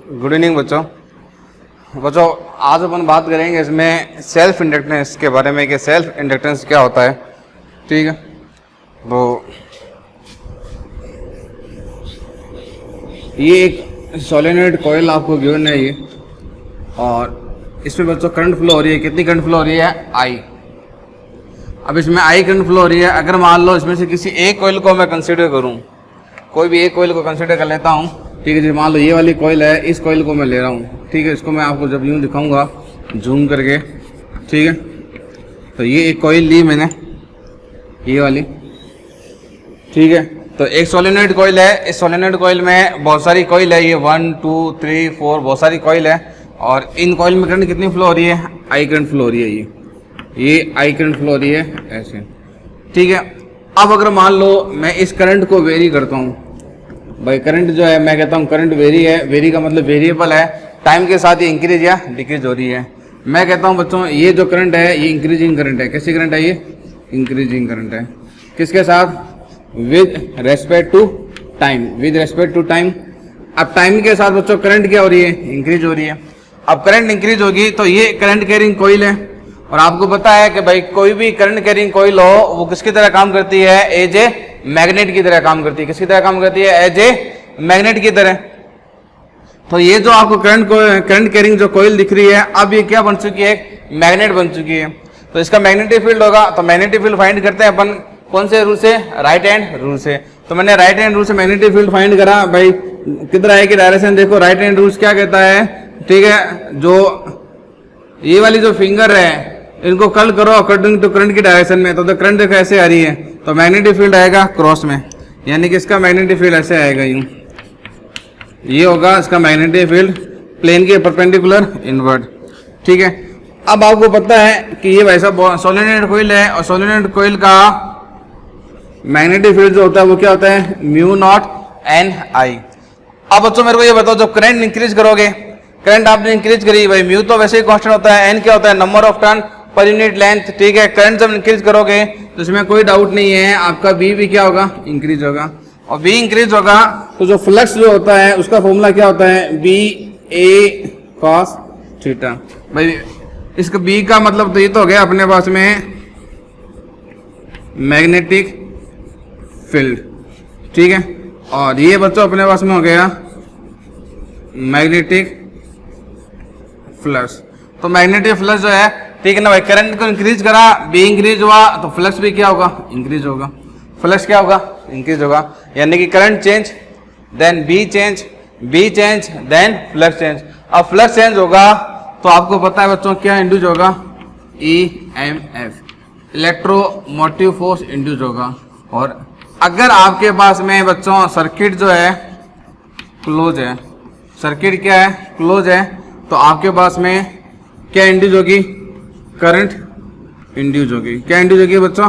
Good evening बच्चों आज अपन बात करेंगे इसमें सेल्फ इंडक्टेंस के बारे में कि सेल्फ इंडक्टेंस क्या होता है। ठीक है, तो ये एक सोलेनॉइड कॉइल आपको गिवन है ये, और इसमें बच्चों करंट फ्लो हो रही है। कितनी करंट फ्लो हो रही है? आई। अब इसमें आई करंट फ्लो हो रही है। अगर मान लो इसमें से किसी एक कॉइल को मैं कंसीडर करूं, कोई भी एक कॉइल को कंसीडर कर लेता हूं। ठीक है जी, मान लो ये वाली कॉइल है, इस कॉइल को मैं ले रहा हूँ। ठीक है, इसको मैं आपको जब यूँ दिखाऊंगा जूम करके। ठीक है, तो ये एक कॉइल ली मैंने, ये वाली। ठीक है, तो एक सोलेनॉइड कॉइल है। इस सोलेनॉइड कॉइल में बहुत सारी कॉइल है, ये 1 2 3 4 बहुत सारी कॉइल है। और इन कॉइल में करंट कितनी फ्लो हो रही है? आई करंट फ्लो हो रही है। ये आई करंट फ्लो हो रही है ऐसे। ठीक है, अब अगर मान लो मैं इस करंट को वेरी करता हूँ, भाई करंट जो है मैं कहता हूँ करंट वेरी है। वेरी का मतलब वेरिएबल है, टाइम के साथ ये इंक्रीज या डिक्रीज हो रही है। मैं कहता हूँ बच्चों ये जो करंट है ये इंक्रीजिंग करंट है। कैसी करंट है ये? इंक्रीजिंग करंट है। किसके साथ? With respect to time. With respect to time. अब टाइम के साथ बच्चों करंट क्या हो रही है? इंक्रीज हो रही है। अब करंट इंक्रीज होगी तो ये करंट कैरिंग कॉइल है, और आपको पता है कि भाई कोई भी करंट कैरिंग कॉइल हो वो किसकी तरह काम करती है? एज ए मैग्नेट की तरह काम करती है। किसकी तरह काम करती है? एज ए मैग्नेट की तरह। तो ये जो आपको करंट कैरिंग जो कॉइल दिख रही है, अब ये क्या बन चुकी है? एक मैग्नेट बन चुकी है। तो इसका मैग्नेटिक फील्ड होगा। तो मैग्नेटिक फील्ड फाइंड करते हैं अपन कौन से रूल से? राइट हैंड रूल से। तो मैंने राइट हैंड रूल से मैग्नेटिक फील्ड फाइंड करा। भाई किधर आएगी डायरेक्शन? देखो राइट हैंड रूल्स क्या कहता है। ठीक है, जो ये वाली जो फिंगर है इनको कर्ल करो अकॉर्डिंग टू करंट की डायरेक्शन में। तो करंट देखो ऐसे आ रही है, तो मैग्नेटिक फील्ड आएगा क्रॉस में, यानी कि इसका मैग्नेटिक फील्ड ऐसे आएगा यूं। ये होगा इसका मैग्नेटिक फील्ड प्लेन के परपेंडिकुलर इनवर्ड। ठीक है, अब आपको पता है कि ये वैसा सोलेनॉइड कॉइल है, और सोलेनॉइड कॉइल का मैग्नेटिक फील्ड जो होता है वो क्या होता है? म्यू नॉट एन आई। अब बच्चों मेरे को ये बताओ, जब करंट इंक्रीज करोगे, करंट आपने इंक्रीज करी, भाई म्यू तो वैसे ही कांस्टेंट होता है, एन क्या होता है? नंबर ऑफ टर्न पर यूनिट लेंथ। ठीक है, करंट जब इंक्रीज करोगे तो इसमें कोई डाउट नहीं है आपका बी भी क्या होगा? इंक्रीज होगा। और बी इंक्रीज होगा तो जो फ्लक्स जो होता है उसका फॉर्मूला क्या होता है? बी ए कॉस थीटा। भाई इसका बी का मतलब तो ये तो हो गया अपने पास में मैग्नेटिक फील्ड। ठीक है, और ये बच्चों अपने पास में हो गया मैग्नेटिक फ्लक्स। तो मैग्नेटिक फ्लक्स जो है, ठीक है ना भाई, करंट को इंक्रीज करा, बी इंक्रीज हुआ तो फ्लक्स भी क्या होगा? इंक्रीज होगा। फ्लक्स क्या होगा? इंक्रीज होगा। यानी कि current change then B change, B change then flux change. अब फ्लक्स चेंज होगा तो आपको पता है बच्चों क्या इंड्यूस होगा? EMF, इलेक्ट्रोमोटिव फोर्स इंड्यूस होगा। और अगर आपके पास में बच्चों सर्किट जो है क्लोज है, सर्किट क्या है? क्लोज है, तो आपके पास में क्या इंड्यूस होगी? करंट इंड्यूस होगी। क्या इंड्यूस होगी बच्चों?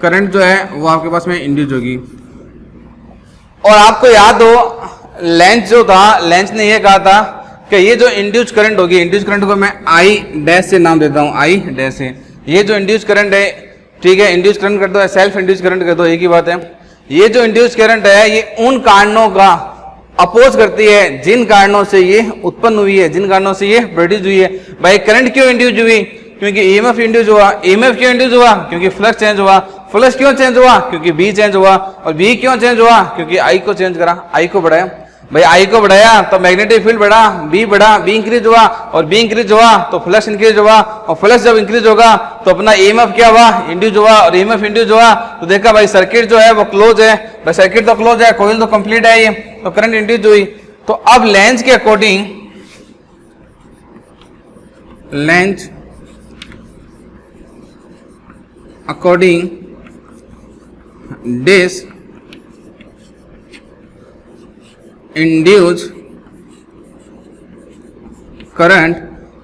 करंट जो है वो आपके पास में इंड्यूस होगी। और आपको याद हो लेंस जो था, लेंस ने ये कहा था कि ये जो इंड्यूस करंट होगी, इंड्यूस करंट को मैं आई डैश से नाम देता हूँ, आई डैश से। ये जो इंड्यूस करंट है, ठीक है, इंड्यूस करंट कर दो, सेल्फ इंड्यूस करंट कर दो, एक ही बात है। ये जो इंड्यूस करंट है ये उन कारणों का अपोज करती है जिन कारणों से ये उत्पन्न हुई है, जिन कारणों से ये प्रोड्यूस हुई है। भाई करंट क्यों इंड्यूस हुई? क्योंकि ईएमएफ इंड्यूस हुआ। ईएमएफ क्यों इंड्यूस हुआ? क्योंकि फ्लक्स चेंज हुआ। फ्लक्स क्यों चेंज हुआ? क्योंकि बी चेंज हुआ। और बी क्यों चेंज हुआ? क्योंकि आई को चेंज करा, आई को बढ़ाया। भाई आई को बढ़ाया तो मैग्नेटिक फील्ड बढ़ा, बी इंक्रीज हुआ, और बी इंक्रीज हुआ तो फ्लक्स इंक्रीज हुआ, और फ्लक्स जब इंक्रीज होगा तो अपना ईएमएफ क्या हुआ? इंड्यूस हुआ। और ईएमएफ इंड्यूस हुआ तो देखा भाई सर्किट जो है वो क्लोज है। भाई सर्किट तो क्लोज है, कॉइल तो कंप्लीट है, ये तो करंट इंड्यूस हुई। तो अब लेंस के according, lens according this induce current,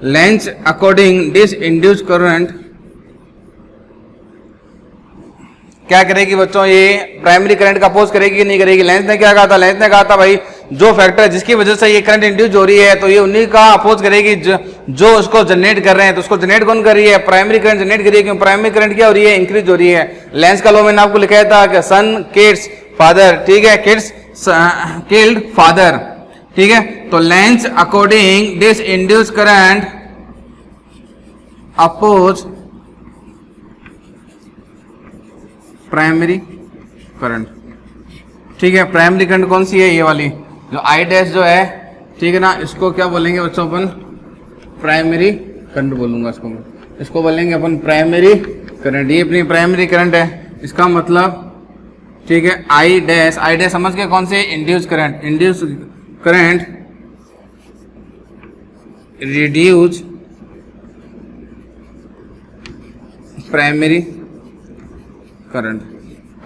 lens according this induce current क्या करेगी बच्चों? ये प्राइमरी करंट का अपोज करेगी कि नहीं करेगी? लेंस ने क्या कहा था? लेंस ने कहा था भाई जो फैक्टर जिसकी वजह से ये करंट इंड्यूस हो रही है तो ये उन्हीं का अपोज करेगी जो उसको जनरेट कर रहे हैं। तो उसको जनरेट कौन कर रही है? प्राइमरी करंट जनरेट कर रही है। क्यों? प्राइमरी करंट क्या हो रही है? इंक्रीज हो रही है। लेंस का लॉ मैंने आपको लिखाया था कि सन किड्स फादर, ठीक है, किड्स किल्ड फादर, ठीक है। तो Lenz according this induce current oppose primary current. ठीक है, प्राइमरी करंट कौन सी है? ये वाली जो आई डैश जो है, ठीक है ना, इसको क्या बोलेंगे बच्चों अपन? प्राइमरी करंट बोलूंगा इसको मैं, इसको बोलेंगे अपन प्राइमरी करंट। ये अपनी प्राइमरी करंट है, इसका मतलब ठीक है आई डैश समझ के कौन से? Induce current. Induce current reduce primary current.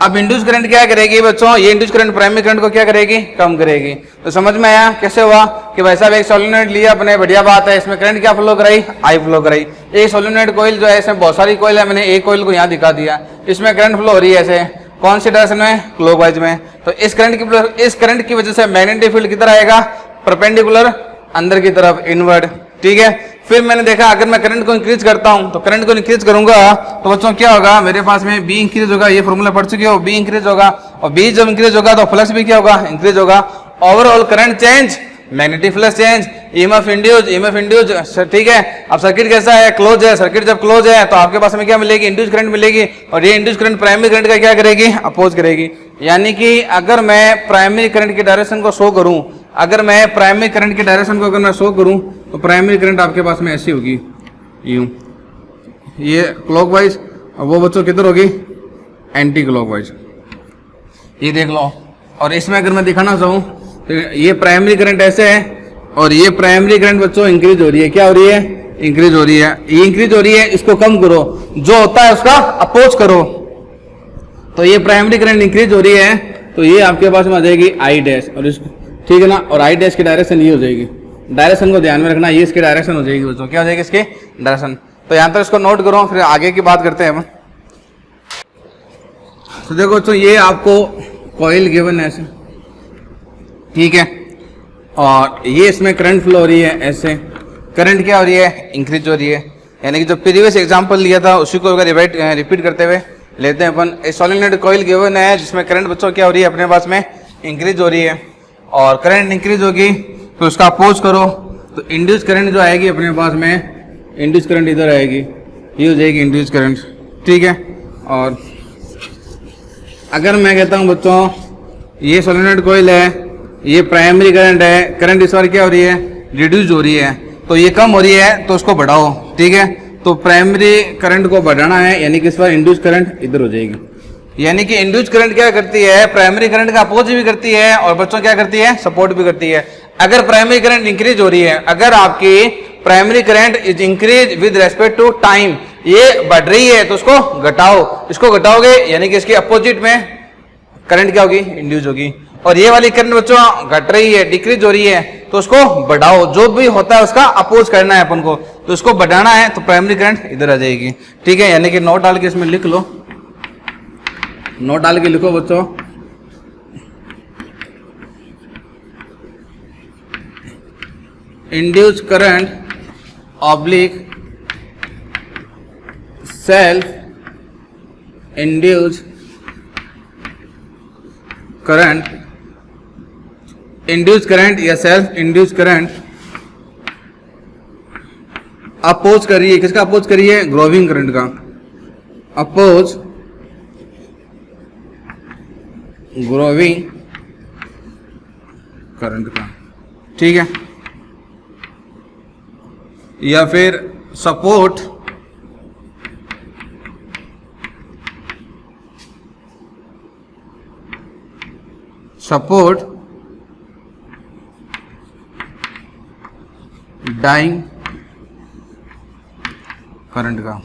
अब इंड्यूस करंट क्या करेगी बच्चों? ये इंड्यूस करंट प्राइमरी करंट को क्या करेगी? कम करेगी। तो समझ में आया कैसे हुआ कि भाई साहब एक सोलेनोइड लिया अपने, बढ़िया बात है, इसमें करंट क्या फ्लो कराई? आई फ्लो कराई। एक सोलेनोइड कॉइल जो है, इसमें बहुत सारी कॉइल है, मैंने एक कॉइल को यहाँ दिखा दिया, इसमें करंट फ्लो हो रही है ऐसे, कौन सी डायरेक्शन में? क्लॉकवाइज में। तो इस करंट की वजह से मैग्नेटिक फील्ड किधर आएगा? परपेंडिकुलर, अंदर की तरफ, इनवर्ड। ठीक है, फिर मैंने देखा अगर मैं करंट को इंक्रीज करता हूं, तो करंट को इंक्रीज करूंगा तो बच्चों क्या होगा? मेरे पास में बी इंक्रीज होगा, ये फॉर्मूला पढ़ चुके हो, बी इंक्रीज होगा, और बी जब इंक्रीज होगा तो फ्लक्स भी क्या होगा? इंक्रीज होगा। Overall current change, magnetic flux change, EMF induce. ठीक है, अब सर्किट कैसा है? क्लोज है। सर्किट जब क्लोज है तो आपके पास में क्या मिलेगी? इंड्यूस करंट मिलेगी, और ये इंड्यूस करंट प्राइमरी करंट का क्या करेगी? अपोज करेगी। यानी कि अगर मैं प्राइमरी करंट की डायरेक्शन को शो करूं, अगर मैं प्राइमरी करंट की डायरेक्शन को अगर मैं शो करूं, तो प्राइमरी करंट आपके पास में ऐसी होगी, यूं, ये क्लॉकवाइज, और वो बच्चों किधर होगी? Anti clockwise. ये देख लो। और इसमें अगर मैं दिखाना चाहूँ तो ये प्राइमरी करंट ऐसे है, और ये प्राइमरी करंट बच्चों इंक्रीज हो रही है। क्या हो रही है? इंक्रीज हो रही है। ये इंक्रीज हो रही है, इसको कम करो, जो होता है उसका अपोज करो। तो ये प्राइमरी करंट इंक्रीज हो रही है, तो ये आपके पास में आ जाएगी आई डैश, और इसको, ठीक है ना, और आई डैश की डायरेक्शन ये हो जाएगी। डायरेक्शन को ध्यान में रखना, ये इसकी डायरेक्शन हो जाएगी बच्चों। क्या हो जाएगी इसकी डायरेक्शन? तो यहां तक इसको नोट करो, फिर आगे की बात करते हैं। तो देखो बच्चों, ये आपको कॉइल गिवन है ऐसे, ठीक है, और ये इसमें करंट फ्लो हो रही है ऐसे। करंट क्या हो रही है? इंक्रीज हो रही है। यानी कि जो प्रीवियस एग्जांपल लिया था उसी को अगर रिपीट करते हुए लेते हैं अपन। एक सोलेनोइड कॉइल गिवन है जिसमें करंट बच्चों क्या हो रही है? अपने पास में इंक्रीज हो रही है, और करंट इंक्रीज होगी तो उसका अपोज करो, तो इंड्यूस करंट जो आएगी अपने पास में, इंड्यूस करंट इधर आएगी, ये हो जाएगी इंड्यूस करंट। ठीक है, और अगर मैं कहता हूँ बच्चों ये सोलेनोइड कॉइल है, ये प्राइमरी करंट है, करंट इस बार क्या हो रही है? रिड्यूस हो रही है, तो ये कम हो रही है तो उसको बढ़ाओ। ठीक है, तो प्राइमरी करंट को बढ़ाना है, यानी कि इस बार इंड्यूस करंट इधर हो जाएगी। यानी कि इंड्यूस करंट क्या करती है? प्राइमरी करंट का अपोज भी करती है, और बच्चों क्या करती है? सपोर्ट भी करती है। अगर प्राइमरी करंट इंक्रीज हो रही है, अगर आपकी primary current is increase with respect to time, ये बढ़ रही है तो उसको घटाओ। इसको घटाओगे यानी कि इसके अपोजिट में करंट क्या होगी? इंड्यूस होगी। और ये वाली करंट बच्चों घट रही है, डिक्रीज हो रही है, तो उसको बढ़ाओ। जो भी होता है उसका अपोज करना है अपन को, तो उसको बढ़ाना है तो प्राइमरी करंट इधर आ जाएगी। ठीक है, यानी कि नोट डाल के इसमें लिख लो, नोट डाल के लिखो बच्चों, induce current oblique self induce current, induce current या सेल्फ इंड्यूस करंट अपोज कर रही है। किसका अपोज कर रही है? ग्रोविंग करंट का अपोज, ग्रोविंग करंट का। ठीक है, या फिर सपोर्ट डाइंग करंट का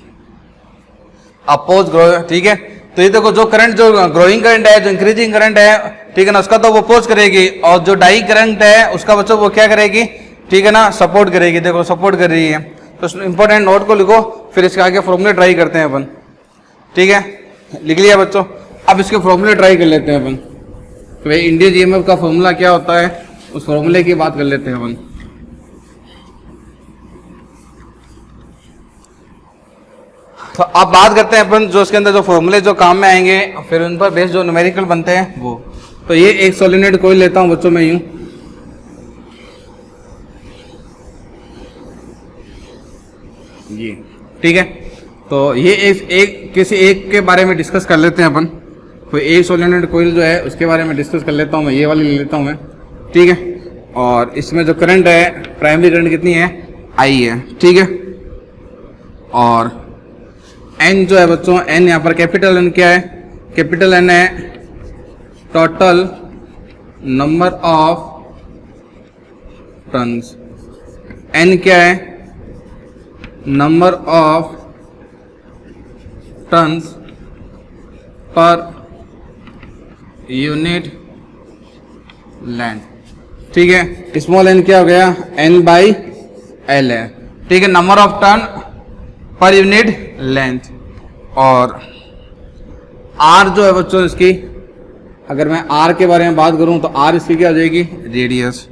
अपोज ग्रो। ठीक है, तो ये देखो, जो करंट जो ग्रोइंग करंट है, जो इंक्रीजिंग करंट है, ठीक है ना, उसका तो वो अपोज करेगी, और जो डाइंग करंट है उसका बच्चों वो क्या करेगी? ठीक है ना, सपोर्ट करेगी। देखो सपोर्ट कर रही है, तो इंपॉर्टेंट नोट को लिखो, फिर इसके आगे फॉर्मूले ट्राई करते हैं अपन। ठीक है, लिख लिया बच्चों? अब इसके फॉर्मूले ट्राई कर लेते हैं अपन। तो भाई इंड्यूस ईएमएफ का फॉर्मूला क्या होता है, उस फॉर्मूले की बात कर लेते हैं अपन। तो अब बात करते हैं अपन जो उसके अंदर जो फॉर्मूले जो काम में आएंगे, फिर उन पर बेस्ड जो न्यूमेरिकल बनते हैं वो। तो ये एक सोलेनोइड कॉइल लेता हूं बच्चों मैं यूं, ये, ठीक है। तो ये एक किसी एक के बारे में डिस्कस कर लेते हैं अपन। कोई एक सोलेनोइड कोयल जो है उसके बारे में डिस्कस कर लेता हूँ मैं, ये वाली ले लेता हूँ मैं, ठीक है। और इसमें जो करंट है, प्राइमरी करंट कितनी है, आई है, ठीक है। और एन जो है बच्चों, एन यहाँ पर कैपिटल एन क्या है, कैपिटल एन है total number of turns. N क्या है, number of turns per unit length, ठीक है। स्मॉल एन क्या हो गया, एन बाई एल है, ठीक है, नंबर ऑफ टर्न पर यूनिट लेंथ। और आर जो है बच्चों इसकी, अगर मैं आर के बारे में बात करूं तो आर इसकी क्या हो जाएगी, रेडियस।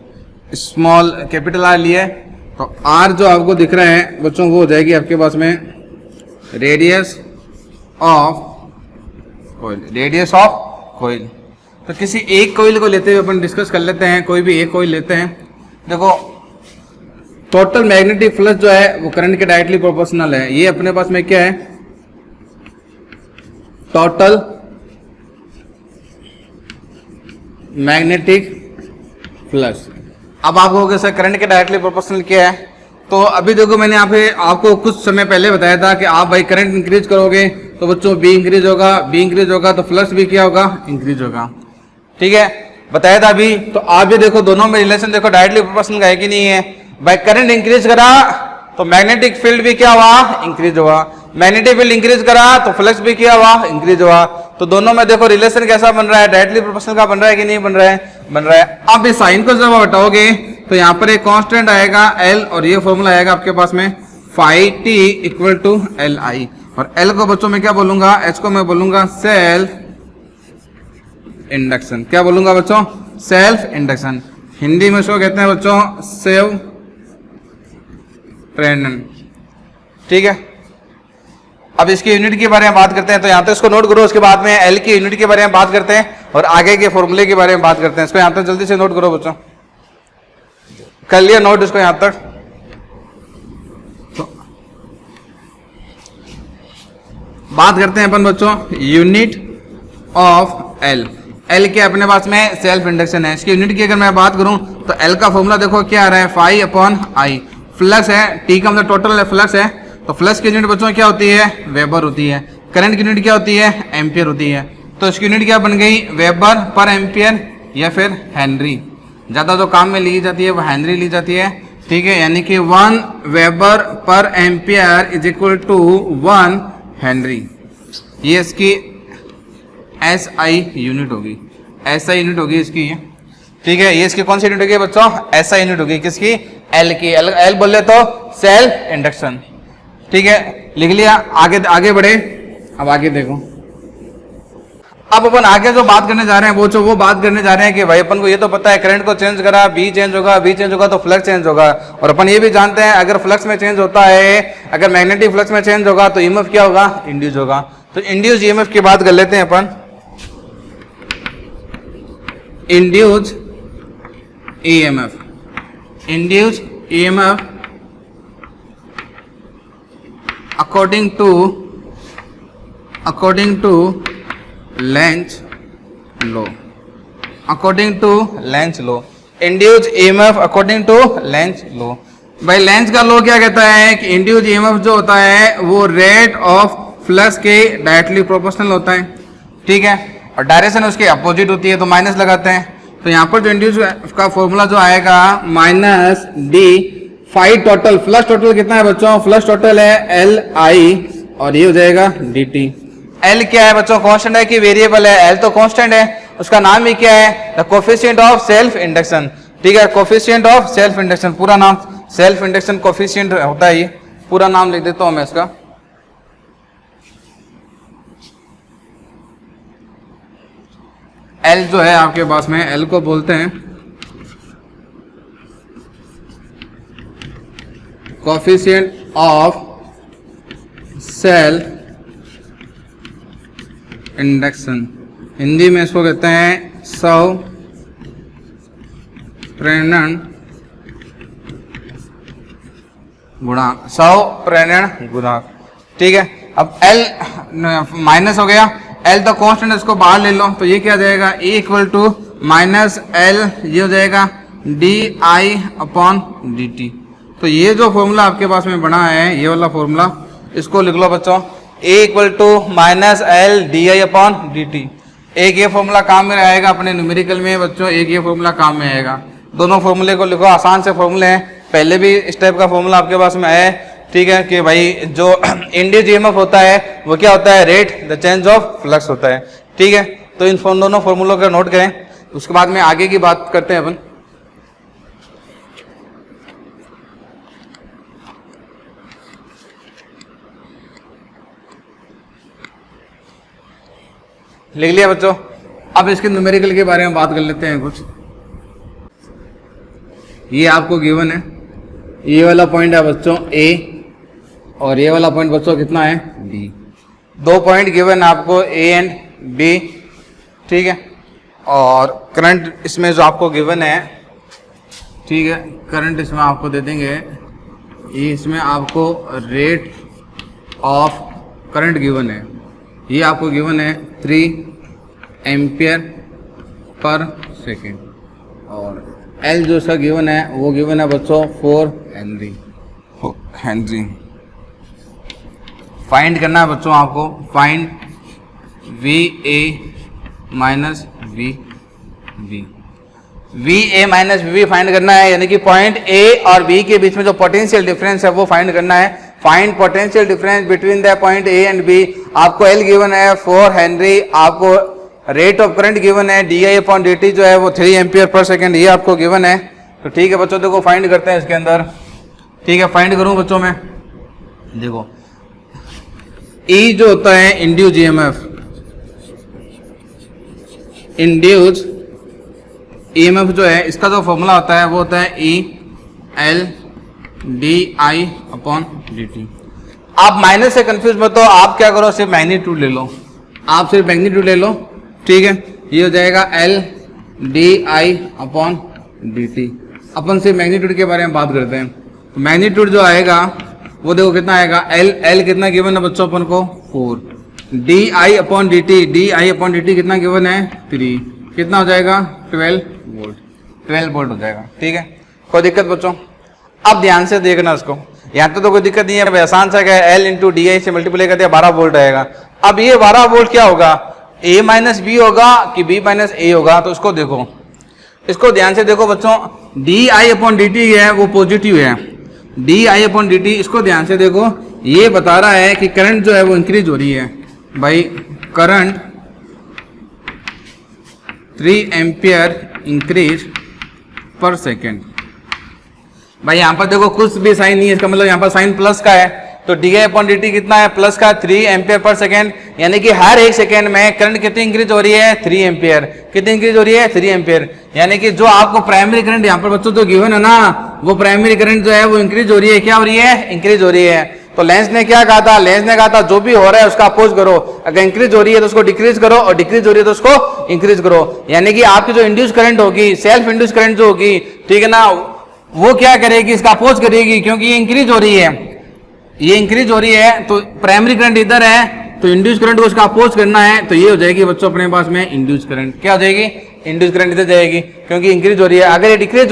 स्मॉल कैपिटल आर लिया है तो आर जो आपको दिख रहा है बच्चों वो हो जाएगी आपके पास में radius of coil, radius of coil. तो किसी एक कोयल को लेते हुए अपन डिस्कस कर लेते हैं, कोई भी एक कोयल लेते हैं। देखो टोटल मैग्नेटिक फ्लक्स जो है वो करंट के डायरेक्टली प्रोपोर्शनल है। ये अपने पास में क्या है, टोटल मैग्नेटिक फ्लक्स। अब आप कहोगे सर करंट के डायरेक्टली प्रोपोर्शनल क्या है, तो अभी देखो मैंने यहाँ पे आपको कुछ समय पहले बताया था कि आप भाई करंट इंक्रीज करोगे तो बच्चों बी इंक्रीज होगा, बी इंक्रीज होगा तो फ्लक्स भी क्या होगा, इंक्रीज होगा, ठीक है, बताया था अभी। तो आप भी देखो दोनों में रिलेशन देखो डायरेक्टली प्रोपोर्शनल है कि नहीं है। भाई करंट इंक्रीज करा तो मैग्नेटिक फील्ड भी क्या हुआ, इंक्रीज हुआ, मैग्नेटिक फील्ड इंक्रीज करा तो फ्लक्स भी क्या हुआ, इंक्रीज हुआ। तो दोनों में देखो रिलेशन कैसा बन रहा है, डायरेक्टली प्रोपोर्शनल का बन रहा है कि नहीं बन रहा है, बन रहा है। अब इस साइन को जब आप हटाओगे तो यहाँ पर एक कांस्टेंट आएगा एल और ये फॉर्मूला आएगा आपके पास में phi T equal to L I. और एल को बच्चों में क्या बोलूंगा, एच को मैं बोलूंगा सेल्फ इंडक्शन। क्या बोलूंगा बच्चों, सेल्फ इंडक्शन। हिंदी में इसको कहते हैं बच्चों सेव प्रेरण, ठीक है। अब इसकी यूनिट के बारे में बात करते हैं, तो यहाँ तक इसको नोट करो, उसके बाद में एल की यूनिट के बारे में बात करते हैं और आगे के फॉर्मूले के बारे में बात करते हैं। इसको यहाँ तक जल्दी से नोट करो बच्चों, कर लिया नोट इसको यहाँ तक। तो बात करते हैं अपन बच्चों यूनिट ऑफ एल। एल के अपने पास में सेल्फ इंडक्शन है। इसकी यूनिट की अगर मैं बात करूं तो एल का फॉर्मूला देखो क्या आ रहा है, फाई अपॉन आई। फ्लक्स है, टी का मतलब टोटल फ्लक्स है, तो फ्लक्स की यूनिट बच्चों क्या होती है, वेबर होती है। करंट की यूनिट क्या होती है, एम्पियर होती है। तो इसकी यूनिट क्या बन गई, वेबर पर एम्पियर या फिर हेनरी। ज़्यादा जो काम में ली जाती है वो हेनरी ली जाती है, ठीक है। यानी कि 1 weber per ampere is equal to 1 henry. ये इसकी एस आई यूनिट होगी, एस आई यूनिट होगी इसकी, ठीक है। ये इसकी कौन सी यूनिट होगी बच्चों, एस आई यूनिट होगी किसकी, एल की। एल बोले तो सेल्फ इंडक्शन, ठीक है, लिख लिया। आगे आगे बढ़े, अब आगे देखो। अब अपन आगे जो बात करने जा रहे हैं वो बात करने जा रहे हैं कि भाई अपन को ये तो पता है करंट को चेंज करा, बी चेंज होगा, बी चेंज होगा तो फ्लक्स चेंज होगा। और अपन ये भी जानते हैं अगर फ्लक्स में चेंज होता है, अगर मैग्नेटिक फ्लक्स में चेंज होगा तो ईएमएफ क्या होगा, इंड्यूस होगा। तो इंड्यूस ईएमएफ की बात कर लेते हैं अपन। Induce EMF, induce EMF according to Lenz law, according to Lenz law, induced EMF according to Lenz law। भाई लेंज का लॉ क्या कहता है कि इंड्यूस्ड ईएमएफ जो होता है वो रेट ऑफ फ्लक्स के डायरेक्टली प्रोपोर्शनल होता है, ठीक है। और डायरेक्शन उसकी अपोजिट होती है तो माइनस लगाते हैं। तो यहाँ पर जो इंड्यूस का फॉर्मूला जो आएगा minus D phi total. Flux total कितना है बच्चों, फ्लक्स टोटल है एल आई और ये हो जाएगा डी टी। एल क्या है बच्चों, कांस्टेंट है कि वेरिएबल है, एल तो कांस्टेंट है, उसका नाम ही क्या है, the coefficient of self induction, ठीक है। कोफिशिएंट ऑफ सेल्फ इंडक्शन, पूरा नाम सेल्फ इंडक्शन कोफिशिएंट होता है, ये पूरा नाम लिख देता हूं मैं इसका। एल जो है आपके पास में, एल को बोलते हैं coefficient of self induction. Hindi में इसको कहते हैं स्व प्रेरण गुणांक, 100 प्रेरण गुणांक, ठीक है। अब L माइनस हो गया, L तो कांस्टेंट, इसको बाहर ले लो, तो ये क्या जाएगा, E equal to minus L, ये हो जाएगा di/dt। तो ये जो फॉर्मूला आपके पास में बना है, ये वाला फॉर्मूला, इसको लिख लो बच्चों, A equal to minus L di/dt। एक ये फॉर्मूला काम में आएगा अपने न्यूमेरिकल में बच्चों, एक ये फॉर्मूला काम में आएगा। दोनों फॉर्मूले को लिखो, आसान से फॉर्मूले हैं, पहले भी इस टाइप का फॉर्मूला आपके पास में है, ठीक है, कि भाई जो इंड्यूस्ड ईएमएफ होता है वो क्या होता है, rate the change of flux होता है, ठीक है। तो इन दोनों फॉर्मूलों का नोट करें, उसके बाद में आगे की बात करते हैं अपन। लिख लिया बच्चों। अब इसके न्यूमेरिकल के बारे में बात कर लेते हैं कुछ। ये आपको गिवन है, ये वाला पॉइंट है बच्चों A, और ये वाला पॉइंट बच्चों कितना है, B। दो पॉइंट गिवन है आपको A एंड B, ठीक है। और करंट इसमें जो आपको गिवन है, ठीक है, करंट इसमें आपको दे देंगे, ये इसमें आपको रेट ऑफ करंट गिवन है, ये आपको गिवन है 3 एम्पियर पर सेकेंड, और L जो सा गिवन है वो गिवन है बच्चों 4 हेनरी। फाइंड करना है बच्चों आपको, find VA minus VB, VA minus VB find करना है, यानी कि पॉइंट A और B के बीच में जो पोटेंशियल डिफरेंस है वो फाइंड करना है। Find potential difference between the point A and B। आपको L गिवन है 4 हेनरी, आपको रेट ऑफ करंट गिवन है di/dt जो है वो 3 एम्पियर पर सेकेंड, ये आपको गिवन है। तो ठीक है बच्चों, देखो फाइंड करते हैं इसके अंदर, ठीक है। फाइंड करूं बच्चों मैं, देखो E जो होता है इंड्यूस्ड ईएमएफ, इंड्यूस्ड ईएमएफ जो है, इसका जो फॉर्मूला होता है वो होता है EL di/dt। आप माइनस से कंफ्यूज मत हो, आप क्या करो, सिर्फ मैग्नीट्यूड ले लो, आप सिर्फ मैग्नीट्यूड ले लो, ठीक है। ये हो जाएगा L di/dt। अपन सिर्फ मैग्नीट्यूड के बारे में बात करते हैं। तो मैग्नीट्यूड जो आएगा वो देखो कितना आएगा, L कितना गिवन है बच्चों अपन को 4, di/dt कितना गिवन है 3, कितना हो जाएगा 12 वोल्ट हो जाएगा, ठीक है। कोई दिक्कत बच्चों? अब ध्यान से देखना इसको, यहाँ तो कोई दिक्कत नहीं है, आसान सा क्या, L इंटू di से मल्टीप्लाई कर दिया 12 वोल्ट आएगा। अब ये 12 वोल्ट क्या होगा, A माइनस B होगा कि B माइनस A होगा? तो इसको देखो, इसको ध्यान से देखो बच्चों, di/dt है वो पॉजिटिव है, di/dt, इसको ध्यान से देखो, ये बता रहा है कि करंट जो है वो इंक्रीज हो रही है भाई, करंट 3 एम्पियर इंक्रीज पर सेकेंड। भाई यहाँ पर देखो कुछ भी साइन नहीं है, इसका मतलब यहाँ पर साइन प्लस का है, तो di/dt कितना है, प्लस का 3 एम्पियर पर सेकेंड, यानी कि हर एक सेकेंड में करंट कितनी इंक्रीज हो रही है, 3 एम्पियर। कितनी इंक्रीज हो रही है, 3 एम्पियर, यानी कि जो आपको प्राइमरी करंट यहाँ पर बच्चों जो गिवन है ना, वो प्राइमरी करंट जो है वो इंक्रीज हो रही है, क्या हो रही है, इंक्रीज हो रही है। तो लेंस ने क्या कहा था, लेंस ने कहा था जो भी हो रहा है उसका अपोज करो, अगर इंक्रीज हो रही है तो उसको डिक्रीज करो, और डिक्रीज हो रही है तो उसको इंक्रीज करो। यानी कि आपकी जो इंड्यूस करंट होगी, सेल्फ इंड्यूस करंट जो होगी, ठीक है ना, वो क्या करेगी, इसका अपोज करेगी, क्योंकि ये इंक्रीज हो रही है, ये इंक्रीज हो रही है, तो प्राइमरी करंट इधर है, तो इंड्यूस करंट को उसका अपोज करना है, तो ये हो जाएगी बच्चों अपने पास में इंड्यूस करंट। क्या हो जाएगी, इंड्यूस करंट इधर जाएगी, क्योंकि इंक्रीज हो रही है। अगर ये डिक्रीज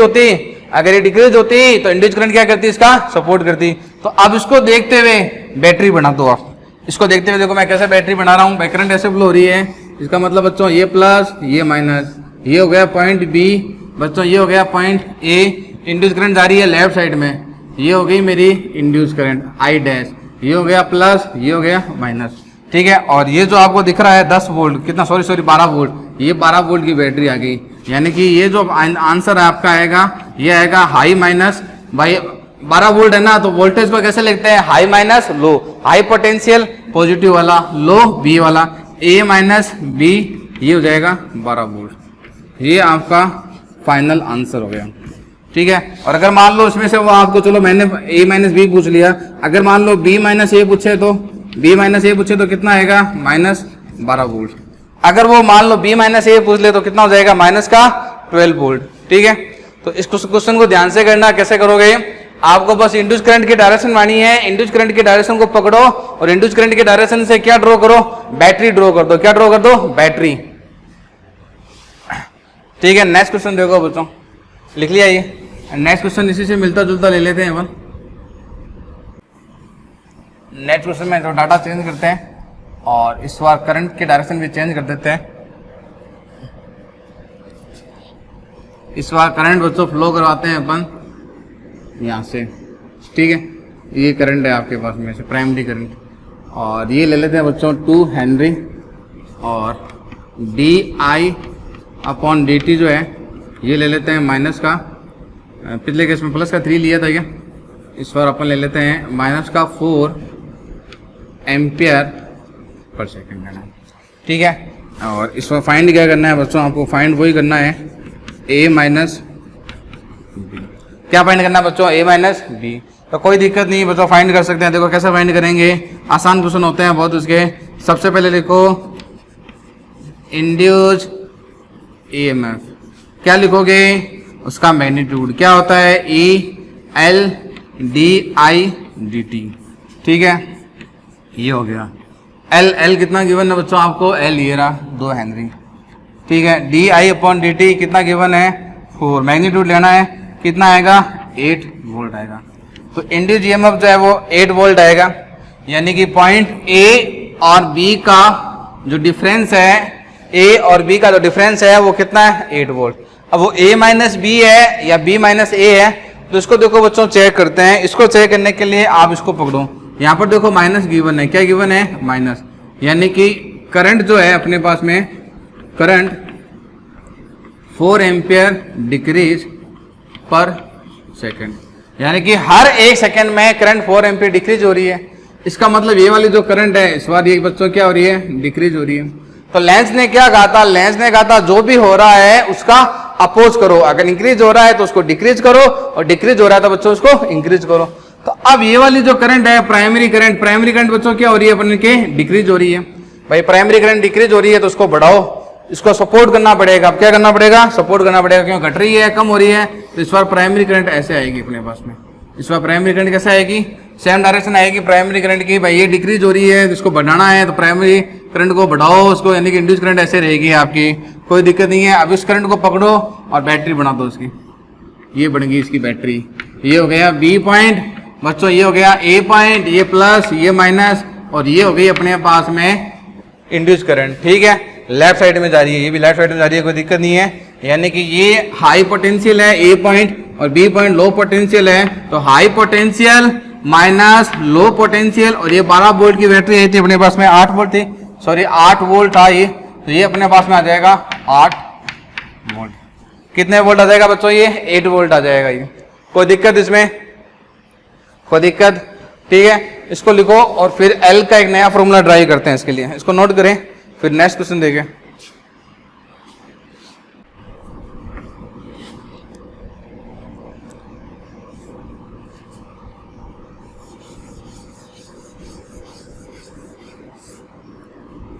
होती, तो इंड्यूस करंट क्या करती, इसका सपोर्ट करती। तो अब इसको देखते हुए बैटरी बना दो आप, इसको देखते हुए देखो मैं कैसे बैटरी बना रहा हूँ। करंट ऐसे फ्लो हो रही है, इसका मतलब बच्चों ये प्लस ये माइनस, ये हो गया पॉइंट बी बच्चों, ये हो गया पॉइंट ए, इंड्यूस करंट जा रही है लेफ्ट साइड में, ये हो गई मेरी इंड्यूस करंट आई डैश, ये हो गया प्लस, ये हो गया माइनस, ठीक है। और ये जो आपको दिख रहा है 10 वोल्ट, कितना, सॉरी 12 वोल्ट, ये 12 वोल्ट की बैटरी आ गई। यानी कि ये जो आंसर आपका आएगा, ये आएगा हाई माइनस, भाई 12 वोल्ट है ना, तो वोल्टेज को कैसे लिखते हैं, high minus low, high potential positive वाला, लो बी वाला, ए माइनस बी, ये हो जाएगा 12 वोल्ट। ये आपका फाइनल आंसर हो गया, ठीक है। और अगर मान लो इसमें से वो आपको, चलो मैंने a माइनस बी पूछ लिया, अगर मान लो b माइनस ए पूछे तो कितना आएगा, माइनस 12 वोल्ट। अगर वो मान लो b माइनस ए पूछ ले तो कितना हो जाएगा, माइनस का 12 वोल्ट, ठीक है। तो इस क्वेश्चन को ध्यान से करना, कैसे करोगे, आपको बस इंड्यूस करंट की डायरेक्शन मानी है, इंड्यूस करंट की डायरेक्शन को पकड़ो और इंड्यूस करंट की डायरेक्शन से क्या ड्रॉ करो, बैटरी ड्रॉ कर दो। क्या ड्रॉ कर दो, बैटरी। ठीक है, नेक्स्ट क्वेश्चन देखो बच्चों, लिख लिया ये। नेक्स्ट क्वेश्चन इसी से मिलता जुलता ले लेते हैं अपन। नेक्स्ट क्वेश्चन में जो डाटा चेंज करते हैं और इस बार करंट की डायरेक्शन भी चेंज कर देते हैं। इस बार करंट बच्चों फ्लो करवाते हैं अपन यहाँ से। ठीक है, ये करंट है आपके पास में से, प्राइमरी करंट, और ये ले लेते हैं बच्चों 2 हेनरी, और di/dt जो है ये ले लेते हैं माइनस का, पिछले केस में प्लस का 3 लिया था क्या, इस बार अपन ले लेते हैं माइनस का 4 एम्पियर पर सेकेंड लेना। ठीक है, और इस बार फाइंड क्या करना है बच्चों, आपको फाइंड वही करना है a माइनस बी। क्या फाइंड करना है बच्चों, a माइनस बी। तो कोई दिक्कत नहीं बच्चों, फाइंड कर सकते हैं। देखो कैसे फाइंड करेंगे, आसान क्वेश्चन होते हैं बहुत उसके। सबसे पहले लिखो इंड्यूस्ड EMF, क्या लिखोगे, उसका मैग्नीट्यूड क्या होता है, EL/di/dt। ठीक है, ये हो गया। L कितना गिवन है बच्चों आपको, L ये रहा 2 हेनरी। ठीक है, di/dt कितना गिवन है, 4। मैग्नीट्यूड लेना है, कितना आएगा, 8 वोल्ट आएगा। तो इंड्यूस्ड EMF जो है वो 8 वोल्ट आएगा, यानी कि पॉइंट A और B का जो डिफरेंस है, A और B का जो डिफरेंस है वो कितना है, 8 वोल्ट। अब वो A माइनस B है या B माइनस A है, तो इसको देखो बच्चों चेक करते हैं। इसको चेक करने के लिए आप इसको पकड़ो, यहाँ पर देखो माइनस गिवन है, क्या गिवन है, माइनस, यानी कि करंट जो है अपने पास में, करंट 4 एम्पियर डिक्रीज पर सेकेंड, यानी कि हर 1 सेकेंड में करंट 4 एम्पियर डिक्रीज हो रही है। इसका मतलब ये वाली जो करंट है इस बार ये बच्चों क्या हो रही है, डिक्रीज हो रही है। तो लेंस ने क्या कहा था, लेंस ने कहा था जो भी हो रहा है उसका अपोज करो। अगर इंक्रीज हो रहा है तो उसको डिक्रीज करो, और डिक्रीज हो रहा है तो बच्चों उसको इंक्रीज करो। तो अब ये वाली जो करंट है प्राइमरी करंट बच्चों क्या हो रही है अपन के, डिक्रीज हो रही है। भाई प्राइमरी करंट डिक्रीज हो रही है तो उसको बढ़ाओ, इसको सपोर्ट करना पड़ेगा। अब क्या करना पड़ेगा, सपोर्ट करना पड़ेगा। क्यों घट रही है, कम हो रही है, तो इस बार प्राइमरी करंट ऐसे आएगी अपने पास में। इस बार प्राइमरी करंट कैसे आएगी, सेम डायरेक्शन आएगी प्राइमरी करंट की। भाई ये डिक्रीज हो रही है, इसको बढ़ाना है तो प्राइमरी करंट को बढ़ाओ उसको, यानी कि इंड्यूस करंट ऐसे रहेगी आपकी, कोई दिक्कत नहीं है। अब इस करंट को पकड़ो और बैटरी बना दो उसकी, ये बन गई इसकी बैटरी। ये हो गया B पॉइंट बच्चों, ये हो गया A पॉइंट, ये प्लस ये माइनस, और ये हो गई अपने पास में इंड्यूस करंट। ठीक है, लेफ्ट साइड में जा रही है, ये भी लेफ्ट साइड में जा रही है, कोई दिक्कत नहीं है। यानी कि ये हाई पोटेंशियल है A पॉइंट और B पॉइंट लो पोटेंशियल है, तो high potential minus low potential, और ये 12 वोल्ट की बैटरी आई थी अपने पास में, 8 वोल्ट थी, सॉरी 8 वोल्ट था ये, तो ये अपने पास में आ जाएगा 8 वोल्ट। कितने वोल्ट आ जाएगा बच्चों, ये 8 वोल्ट आ जाएगा ये। कोई दिक्कत इसमें, कोई दिक्कत। ठीक है, इसको लिखो और फिर L का एक नया फॉर्मूला ट्राई करते हैं इसके लिए, इसको नोट करें, फिर नेक्स्ट क्वेश्चन देखें।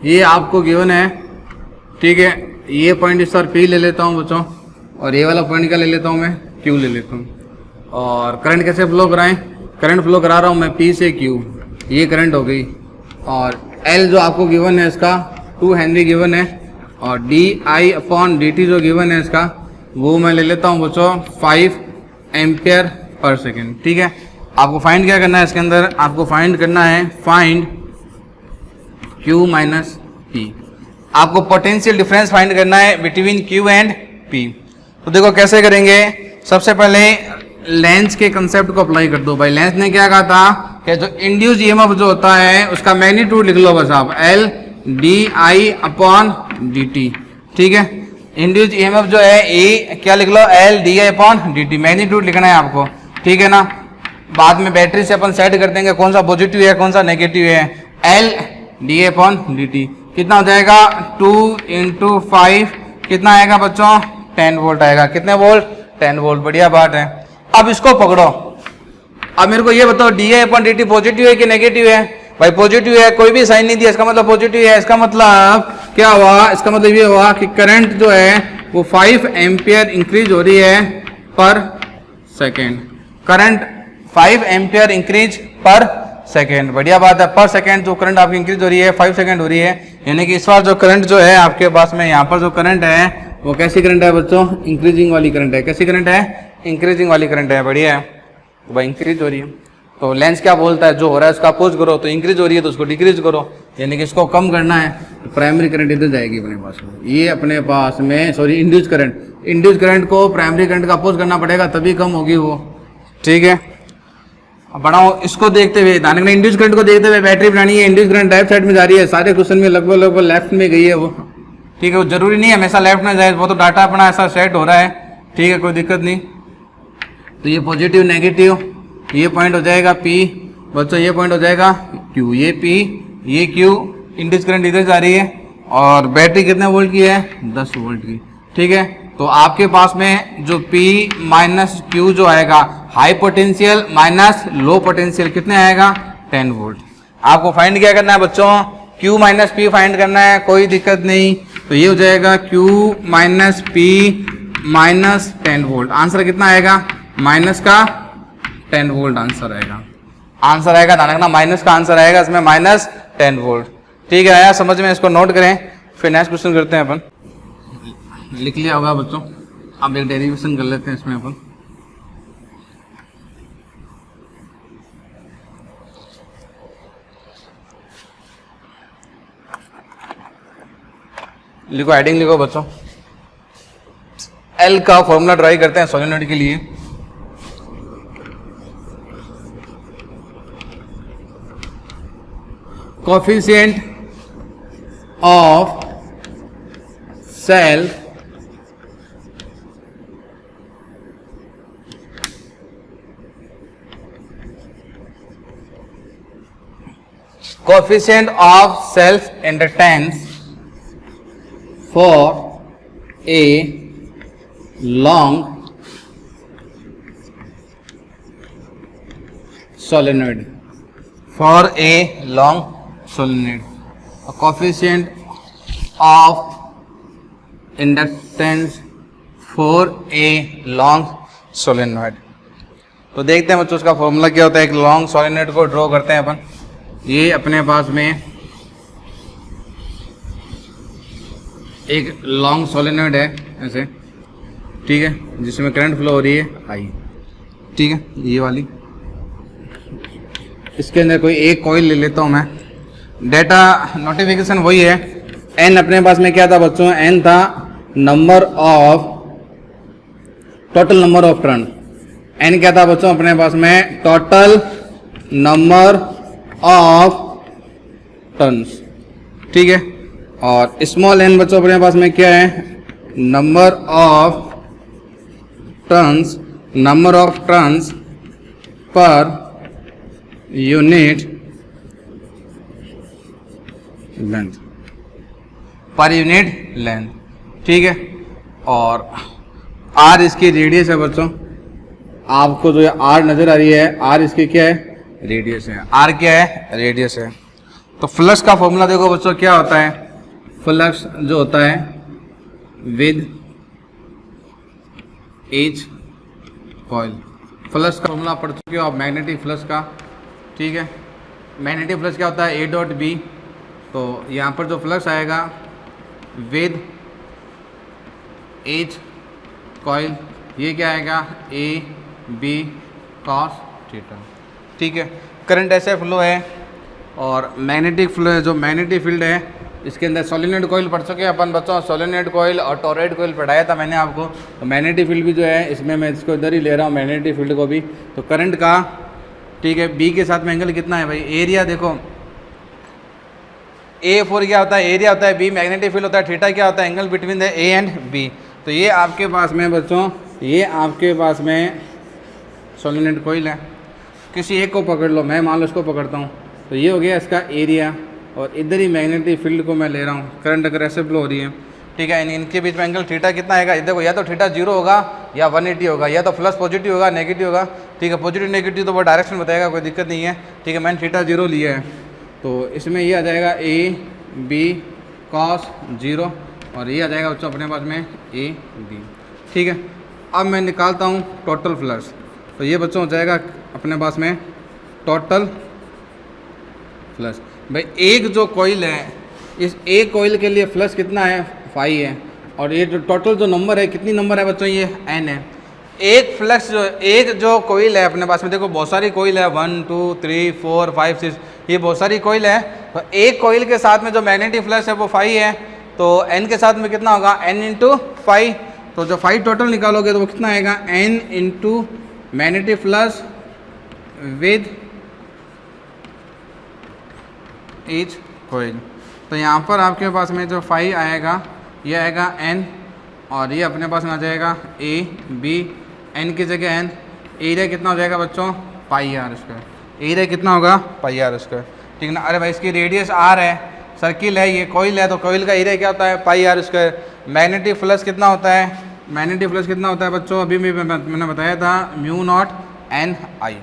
ये आपको गिवन है। ठीक है, ये पॉइंट इस बार P ले लेता हूँ बच्चों, और ये वाला पॉइंट का ले लेता हूँ मैं, Q ले लेता हूँ। और करंट कैसे फ्लो कराएं, करंट फ्लो करा रहा हूँ मैं P से Q, ये करंट हो गई। और L जो आपको गिवन है इसका 2 हेनरी गिवन है, और di/dt जो गिवन है इसका वो मैं ले लेता हूँ बच्चों 5 एम्पियर पर सेकेंड। ठीक है, आपको फाइंड क्या करना है इसके अंदर, आपको फाइंड करना है, फाइंड Q माइनस P। आपको पोटेंशियल डिफरेंस फाइंड करना है बिटवीन Q एंड P। तो देखो कैसे करेंगे, सबसे पहले लेंस के कंसेप्ट को अप्लाई कर दो। भाई लेंस ने क्या कहा था कि जो इंड्यूस EMF जो होता है उसका मैग्नीट्यूड लिख लो बस आप, L/di/dt। ठीक है, इंड्यूस EMF जो है E क्या लिख लो, L/di/dt, मैग्नीट्यूड लिखना है आपको। ठीक है ना, बाद में बैटरी से अपन सेट कर देंगे कौन सा पॉजिटिव है कौन सा नेगेटिव है। L/di/dt कितना हो जाएगा, 2 × 5 कितना आएगा बच्चों, 10 वोल्ट आएगा। कितने वोल्ट, 10 वोल्ट। बढ़िया बात है। अब इसको पकड़ो, अब मेरे को ये बताओ di/dt पॉजिटिव है कि नेगेटिव है। भाई पॉजिटिव है, कोई भी साइन नहीं दिया, इसका मतलब पॉजिटिव है। इसका मतलब क्या हुआ, इसका मतलब ये हुआ कि करंट जो है वो 5 एम्पियर इंक्रीज हो रही है पर सेकेंड। करंट 5 एम्पियर इंक्रीज पर सेकेंड। बढ़िया बात है, पर सेकेंड जो करंट आपकी इंक्रीज हो रही है 5 सेकेंड हो रही है, यानी कि इस बार जो करंट जो है आपके पास में यहाँ पर जो करंट है वो कैसी करंट है बच्चों, इंक्रीजिंग वाली करंट है। कैसी करंट है, इंक्रीजिंग वाली करंट है। बढ़िया है, तो भाई इंक्रीज हो रही है, तो लेंस क्या बोलता है, जो हो रहा है उसका अपोज करो, तो इंक्रीज हो रही है तो उसको डिक्रीज करो, यानी कि इसको कम करना है, तो प्राइमरी करंट इधर जाएगी अपने पास में। ये अपने पास में सॉरी इंड्यूस करंट को प्राइमरी करंट का अपोज करना पड़ेगा तभी कम होगी वो। ठीक है, अब बढ़ाओ इसको देखते हुए, ध्यान इंड्यूस करंट को देखते हुए बैटरी बनानी है। इंड्यूस करंट लेफ्ट साइड में जा रही है, सारे क्वेश्चन में लगभग लेफ्ट में गई है वो। ठीक है, वो जरूरी नहीं है हमेशा लेफ्ट में जाए, वो तो डाटा अपना ऐसा सेट हो रहा है। ठीक है, कोई दिक्कत नहीं। तो ये पॉजिटिव नेगेटिव, ये पॉइंट हो जाएगा P बच्चों, ये पॉइंट हो जाएगा Q, ये P ये Q। इंड्यूस करंट इधर जा रही है और बैटरी कितने वोल्ट की है, 10 वोल्ट की। ठीक है, तो आपके पास में जो P माइनस Q जो आएगा, high potential minus low potential, कितने आएगा, 10 वोल्ट। आपको फाइंड क्या करना है बच्चों, Q माइनस P फाइंड करना है, कोई दिक्कत नहीं। तो ये हो जाएगा Q minus P minus 10 volt. Answer कितना आएगा, माइनस का 10 वोल्ट आंसर आएगा। आंसर आएगा, ध्यान रखना माइनस का आंसर आएगा इसमें, माइनस 10 वोल्ट। ठीक है, आया समझ में, इसको नोट करें, फिर नेक्स्ट क्वेश्चन करते हैं अपन। लिख लिया होगा बच्चों, अब एक डेरिवेशन कर लेते हैं इसमें अपन। लिखो, हेडिंग लिखो बच्चों, एल का फॉर्मूला ट्राई करते हैं सोलेनोइड के लिए। Coefficient of self coefficient of self inductance for a long solenoid, for a long solenoid, a coefficient of inductance for a long solenoid। तो देखते हैं बच्चों उसका फॉर्मूला क्या होता है। एक लॉन्ग सोलेनोइड को ड्रॉ करते हैं अपन। ये अपने पास में एक लॉन्ग सोलेनोइड है ऐसे, ठीक है, जिसमें करंट फ्लो हो रही है आई। ठीक है, ये वाली, इसके अंदर कोई एक कॉइल ले लेता हूँ मैं। डेटा नोटिफिकेशन वही है। एन अपने पास में क्या था बच्चों, एन था number of, total number of turn. N क्या था बच्चों अपने पास में, टोटल नंबर ऑफ टर्न्स। ठीक है, और स्मॉल एन बच्चों अपने पास में क्या है, number of turns, number of turns per unit length, पर यूनिट लेंथ। ठीक है, और आर इसकी रेडियस है बच्चों। आपको जो आर नजर आ रही है, आर इसकी क्या है, रेडियस है। आर क्या है, रेडियस है। तो फ्लक्स का फॉर्मूला देखो बच्चों क्या होता है। फ्लक्स जो होता है विद ईच कॉइल, फ्लक्स का फॉर्मूला पढ़ चुके हो आप, मैग्नेटिक फ्लक्स का। ठीक है, मैग्नेटिक फ्लक्स क्या होता है, ए डॉट बी। तो यहाँ पर जो फ्लक्स आएगा विद ईच कॉइल, ये क्या आएगा, ए बी कॉस थीटा। ठीक है, करंट ऐसे फ्लो है। और मैग्नेटिक फ्लो है, जो मैग्नेटिक फील्ड है, इसके अंदर सोलेनोइड कॉइल पढ़ चुके हैं अपन बच्चों। सोलेनोइड कॉइल और टॉरॉइड कॉइल पढ़ाया था मैंने आपको। तो मैग्नेटिक फील्ड भी जो है इसमें मैं इसको इधर ही ले रहा हूँ, मैग्नेटिक फील्ड को भी। तो करंट का, ठीक है, बी के साथ में एंगल कितना है भाई, एरिया देखो, ए फोर क्या होता है, एरिया होता है, बी मैग्नेटिक फील्ड होता है, थीटा क्या होता है, angle between the A and B. तो ये आपके पास में बच्चों, ये आपके पास में सोलेनोइड कॉइल है। किसी एक को पकड़ लो, मैं मान लो इसको पकड़ता हूँ, तो ये हो गया इसका एरिया, और इधर ही मैग्नेटिक फील्ड को मैं ले रहा हूँ। करंट अगर ऐसे फ्लो हो रही है, ठीक है, इनके बीच में एंगल थीटा कितना आएगा, देखो, या तो थीटा 0 होगा या 180 होगा, या तो प्लस पॉजिटिव होगा नेगेटिव होगा। ठीक है, पॉजिटिव नेगेटिव तो वो डायरेक्शन बताएगा, कोई दिक्कत नहीं है। ठीक है, मैंने थीटा 0 लिया है, तो इसमें ये आ जाएगा ए बी कॉस 0, और ये आ जाएगा बच्चों अपने पास में ए बी। ठीक है, अब मैं निकालता हूँ टोटल फ्लक्स। तो ये बच्चों हो जाएगा अपने पास में टोटल फ्लक्स। भाई एक जो कॉइल है, इस एक कॉइल के लिए फ्लक्स कितना है 5 है, और ये जो टोटल जो नंबर है, कितनी नंबर है बच्चों, ये n है। एक जो कॉइल है अपने पास में, देखो बहुत सारी कॉइल है, 1 2 3 4 5 6, ये बहुत सारी कॉइल है। तो एक कॉइल के साथ में जो मैग्नेटिक फ्लक्स है वो 5 है, तो n के साथ में कितना होगा, n इंटू 5। तो जो 5 टोटल निकालोगे तो वो कितना आएगा, n into magnetic flux with each coil. तो यहाँ पर आपके पास में जो 5 आएगा, ये आएगा n, और ये अपने पास में आ जाएगा a b, n की जगह n, एरिया कितना हो जाएगा बच्चों, पाई आर स्क्वायर। एरिया कितना होगा, पाई आर स्क्वायर, ठीक ना। अरे भाई इसकी रेडियस r है, सर्किल है, ये कॉइल है, तो कॉइल का एरिया क्या होता है, पाई आर स्क्वायर। मैग्नेटिक फ्लक्स कितना होता है, मैग्नेटिक फ्लक्स कितना होता है बच्चों, अभी भी मैंने बताया था, म्यू नॉट एन आई,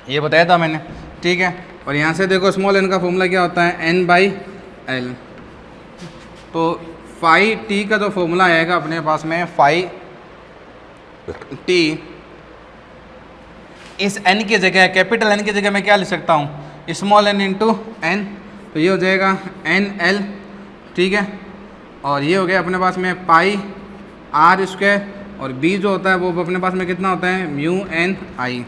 ये बताया था मैंने, ठीक है। और यहाँ से देखो स्मॉल n का फॉर्मूला क्या होता है, n बाई एल। तो फाई टी का जो फॉर्मूला आएगा अपने पास में, फाई टी, इस n की जगह, कैपिटल N की जगह मैं क्या लिख सकता हूँ, स्मॉल n इंटू एन, तो ये हो जाएगा एन एल, ठीक है। और ये हो गया अपने पास में पाई आर स्क्वायर, और b जो होता है वो अपने पास में कितना होता है, म्यू एन आई।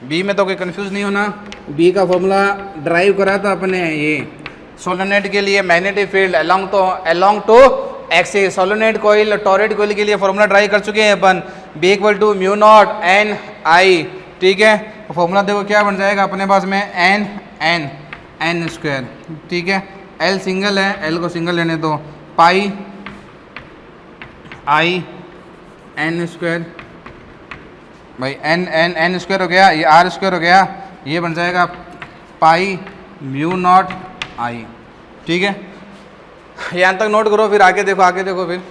b में तो कोई कंफ्यूज नहीं होना, b का फॉर्मूला ड्राइव करा था अपने ये सोलेनोइड के लिए, magnetic field along to axis. Solenoid coil, toroid coil के लिए फॉर्मूला ड्राइव कर चुके हैं अपन, b equal to mu naught N I, ठीक है। तो फॉर्मूला देखो क्या बन जाएगा अपने पास में, एन स्क्वायर, ठीक है। l सिंगल है, l को सिंगल लेने दो, पाई आई एन स्क्वायर, भाई एन स्क्वायर हो गया, ये आर स्क्वायर हो गया, ये बन जाएगा पाई म्यू नॉट आई, ठीक है। यहाँ तक नोट करो, फिर आगे देखो फिर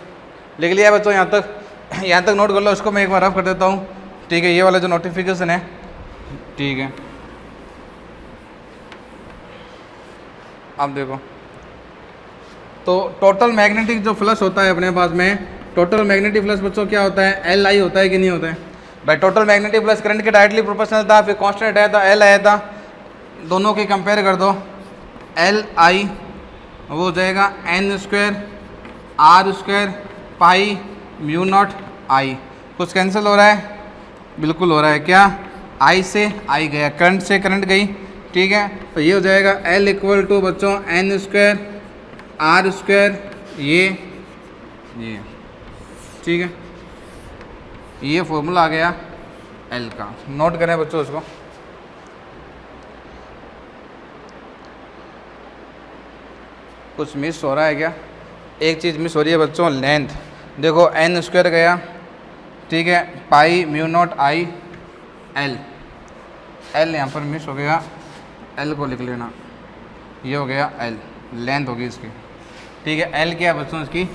लिख लिया बच्चों, यहाँ तक नोट कर लो। इसको मैं एक बार रफ कर देता हूँ, ठीक है। ये वाला जो नोटिफिकेशन है, ठीक है। अब देखो, तो टोटल मैग्नेटिक जो फ्लक्स होता है अपने पास में, टोटल मैग्नेटिक फ्लक्स बच्चों क्या होता है, एल आई होता है कि नहीं होता है। भाई टोटल मैग्नेटिक फ्लक्स करंट के डायरेक्टली प्रोपोर्शनल था, फिर कांस्टेंट आया था, एल आया था, दोनों की कंपेयर कर दो, एल आई वो हो जाएगा N square R square pi mu naught I. कुछ कैंसिल हो रहा है, बिल्कुल हो रहा है, क्या, आई से आई गया, करंट से करंट गई, ठीक है। तो ये हो जाएगा एल इक्वल टू बच्चों एन स्क्वायर आर स्क्वायर, ये ठीक है। ये फॉर्मूला आ गया एल का, नोट करें बच्चों इसको। कुछ मिस हो रहा है क्या, एक चीज़ मिस हो रही है बच्चों, लेंथ। देखो एन स्क्वायर गया, ठीक है, पाई mu naught I L, L यहाँ पर मिस हो गया, एल को लिख लेना, ये हो गया एल, लेंथ होगी इसकी, ठीक है। एल क्या है बच्चों, इसकी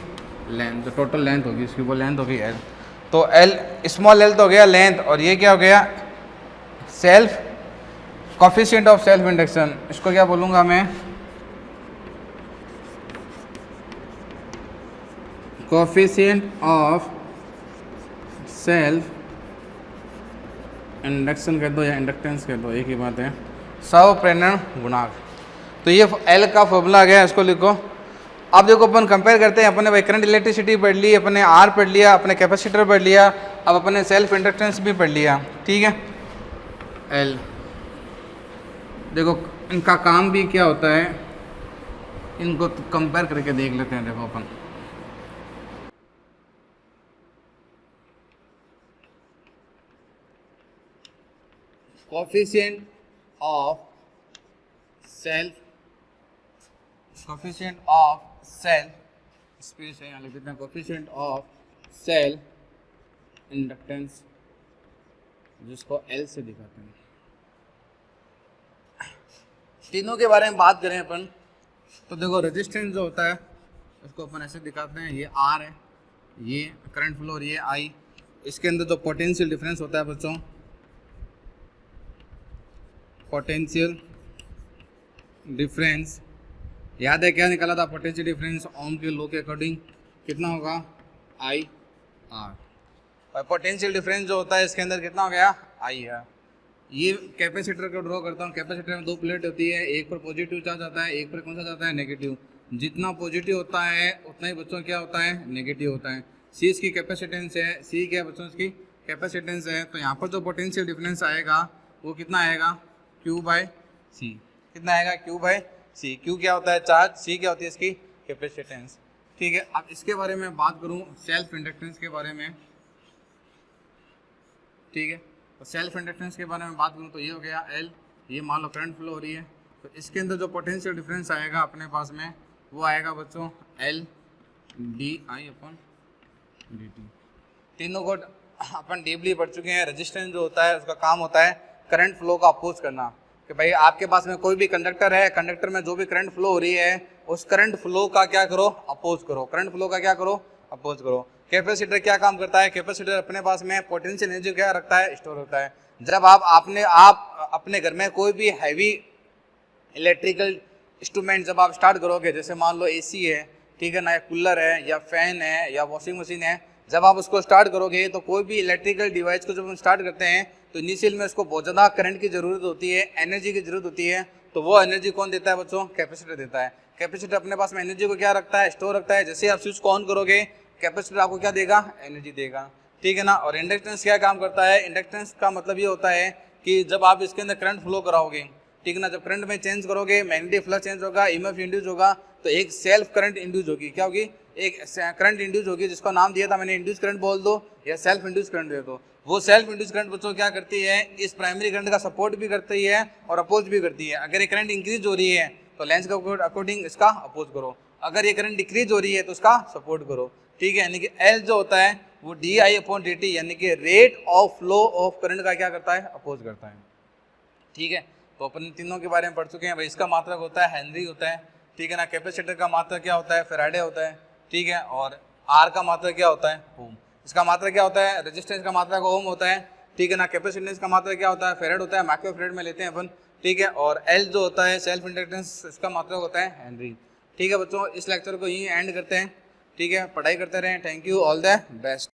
लेंथ, जो टोटल लेंथ होगी इसकी वो लेंथ होगी एल। तो एल स्मॉल एल तो हो गया लेंथ, और ये क्या हो गया, self coefficient of self induction. इसको क्या बोलूँगा मैं, कोफिशिएंट ऑफ सेल्फ इंडक्शन कह दो या इंडक्टेंस कह दो, एक ही बात है, स्वप्रेरण गुणांक। तो ये एल का फॉर्मूला आ गया, इसको लिखो। अब देखो अपन कंपेयर करते हैं, अपने भाई करंट इलेक्ट्रिसिटी पढ़ ली, अपने आर पढ़ लिया, अपने कैपेसिटर पढ़ लिया, अब अपने सेल्फ इंडक्टेंस भी पढ़ लिया, ठीक है। एल देखो इनका काम भी क्या होता है, इनको कंपेयर करके देख लेते हैं। देखो अपन कोफिशिएंट ऑफ सेल्फ स्पेस है, यहाँ लिख देते हैं कोफिशिएंट ऑफ सेल्फ इंडक्टेंस, जिसको एल से दिखाते हैं। तीनों के बारे में बात करें अपन, तो देखो रेजिस्टेंस जो होता है उसको अपन ऐसे दिखाते हैं, ये आर है, ये करंट फ्लो, ये आई। इसके अंदर जो पोटेंशियल डिफरेंस होता है बच्चों, पोटेंशियल डिफरेंस, याद है क्या निकाला था पोटेंशियल डिफरेंस, ओम के लॉ के अकॉर्डिंग कितना होगा, आई आर। और पोटेंशियल डिफरेंस जो होता है इसके अंदर कितना हो गया, आई है। ये कैपेसिटर को ड्रॉ करता हूँ। कैपेसिटर में दो प्लेट होती है, एक पर पॉजिटिव चार्ज आता है, एक पर कौन सा जाता है, नेगेटिव। जितना पॉजिटिव होता है उतना ही बच्चों क्या होता है, नेगेटिव होता है। सी इसकी कैपेसिटेंस है, सी क्या है बच्चों इसकी कैपेसिटेंस है। तो यहाँ पर जो पोटेंशियल डिफरेंस आएगा वो कितना आएगा, क्यू बाय सी। कितना आएगा, क्यू बाय सी। क्यू क्या होता है, चार्ज, सी क्या होती है इसकी कैपेसिटेंस। ठीक है, अब इसके बारे में बात करूँ सेल्फ इंडक्टेंस के बारे में। ठीक है, तो सेल्फ इंडक्टेंस के बारे में बात करूँ तो ये हो गया एल, ये मान लो करंट फ्लो हो रही है, तो इसके अंदर जो पोटेंशियल डिफरेंस आएगा अपने पास में वो आएगा बच्चों L D I upon D T. तीनों को अपन डीपली पढ़ चुके हैं। रेजिस्टेंस जो होता है उसका काम होता है करंट फ्लो का अपोज करना, कि भाई आपके पास में कोई भी कंडक्टर है, कंडक्टर में जो भी करंट फ्लो हो रही है उस करंट फ्लो का क्या करो, अपोज करो। करंट फ्लो का क्या करो, अपोज करो। कैपेसिटर क्या काम करता है, कैपेसिटर अपने पास में पोटेंशियल एनर्जी क्या रखता है, स्टोर होता है। जब आप अपने घर में कोई भी हैवी इलेक्ट्रिकल इंस्ट्रूमेंट जब आप स्टार्ट करोगे, जैसे मान लो एसी है, ठीक है ना, या कूलर है या फैन है या वॉशिंग मशीन है, जब आप उसको स्टार्ट करोगे तो कोई भी इलेक्ट्रिकल डिवाइस को जब हम स्टार्ट करते हैं तो इनिशियल में उसको बहुत ज़्यादा करंट की ज़रूरत होती है, एनर्जी की ज़रूरत होती है। तो वो एनर्जी कौन देता है बच्चों, कैपेसिटर देता है। कैपेसिटर अपने पास में एनर्जी को क्या रखता है, स्टोर रखता है। जैसे आप स्विच को ऑन करोगे कैपेसिटर आपको क्या देगा, एनर्जी देगा। ठीक है ना। और इंडक्टेंस क्या काम करता है, इंडक्टेंस का मतलब ये होता है कि जब आप इसके अंदर करंट फ्लो कराओगे, ठीक है ना, जब करंट में चेंज करोगे मैग्नेटिक फ्लक्स चेंज होगा, ईएमएफ इंड्यूस होगा, तो एक सेल्फ करंट इंड्यूस होगी। क्या होगी, एक करंट इंड्यूस होगी, जिसका नाम दिया था मैंने इंड्यूस करंट बोल दो या सेल्फ इंड्यूस करंट दे दो। वो सेल्फ इंड्यूस करंट बच्चों क्या करती है, इस प्राइमरी करंट का सपोर्ट भी करती है और अपोज भी करती है। अगर ये करंट इंक्रीज हो रही है तो लेंस के अकॉर्डिंग इसका अपोज करो, अगर ये करंट डिक्रीज हो रही है तो उसका सपोर्ट करो। ठीक है, यानी कि एल जो होता है वो D I upon D T, यानी कि rate of flow of current का क्या करता है, अपोज करता है। ठीक है, तो अपन तीनों के बारे में पढ़ चुके हैं। भाई इसका मात्रक होता है हेनरी होता है, ठीक है ना। कैपेसिटर का मात्रक क्या होता है, फैराडे होता है, ठीक है। और आर का मात्रक क्या होता है, ओम। इसका मात्रक क्या होता है, रेजिस्टेंस का मात्रक ओम होता है, ठीक है ना। कैपेसिटेंस का मात्रक क्या होता है, फेराड होता है, माइक्रो फेराड में लेते हैं अपन, ठीक है। और एल जो होता है सेल्फ इंडक्टेंस, इसका मात्रक होता है हेनरी। ठीक है बच्चों, इस लेक्चर को यहीं एंड करते हैं। ठीक है, पढ़ाई करते रहें। Thank you, all the best.